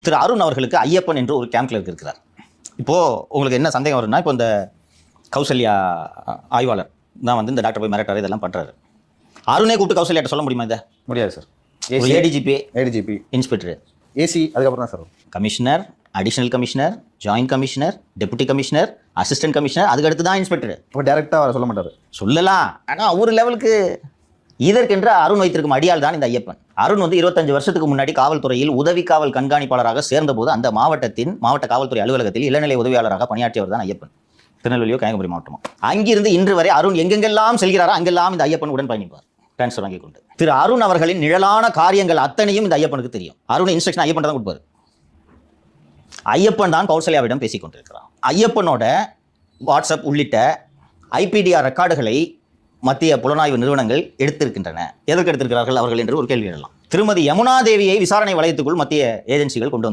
திரு அருண் அவர்களுக்கு ஐயப்பன் என்று ஒரு கேம்ப் கிளர்க் இருக்கிறார். இப்போது உங்களுக்கு என்ன சந்தேகம் வரும்னா, இப்போ இந்த கௌசல்யா ஆய்வாளர் தான் வந்து இந்த டாக்டர் போய் மிரட்டாரு, இதெல்லாம் பண்ணுறாரு. அருணே கூப்பிட்டு கௌசல்யாட்ட சொல்ல முடியுமா? இதை முடியாது சார். ஏடிஜிபி இன்ஸ்பெக்டர் ஏசி அதுக்கப்புறம் தான் sir commissioner, additional commissioner, joint commissioner, deputy commissioner, assistant commissioner, அதுக்கு அடுத்து தான் இன்ஸ்பெக்டர். இப்போ டேரெக்டாக சொல்ல மாட்டார். சொல்லலாம், ஆனால் ஒரு லெவலுக்கு இதற்கென்ற அருண் வைத்திருக்கும் அடியால் தான் இந்த ஐயப்பன். அருண் வந்து 25 வருஷத்துக்கு முன்னாடி காவல்துறையில் உதவி காவல் கண்காணிப்பாளராக சேர்ந்தபோது அந்த மாவட்ட காவல்துறை அலுவலகத்தில் இளநிலை உதவியாளராக பணியாற்றியவர் தான் ஐயப்பன். திருநெல்வேலியோ கன்னியாகுமரி மாவட்டமோ. அங்கிருந்து இன்று வரை அருண் எங்கெங்கெல்லாம் செல்கிறாரோ அங்கெல்லாம் இந்த ஐயப்பன் உடன் பயணிப்பார், டிரான்ஸ்ஃபர் வாங்கி கொண்டு. திரு அருண் அவர்களின் நிழலான காரியங்கள் அத்தனையும் இந்த ஐயப்பனுக்கு தெரியும். அருண் இன்ஸ்ட்ரக்ஷன் ஐயப்பன் தான் கொடுப்பாரு. ஐயப்பன் தான் கௌசல்யாவிடம் பேசிக் கொண்டிருக்கிறார். ஐயப்பனோட வாட்ஸ்அப் உள்ளிட்ட ஐபிடிஆர் ரெக்கார்டுகளை மத்திய புலனாய்வு நிறுவனங்கள் எடுத்திருக்கின்றன. எதற்கு எடுத்திருக்கிறார்கள் அவர்கள் என்று ஒரு கேள்வி எழலாம். திருமதி யமுனா தேவியை விசாரணை வளையத்துக்குள் மத்திய ஏஜென்சிகள் கொண்டு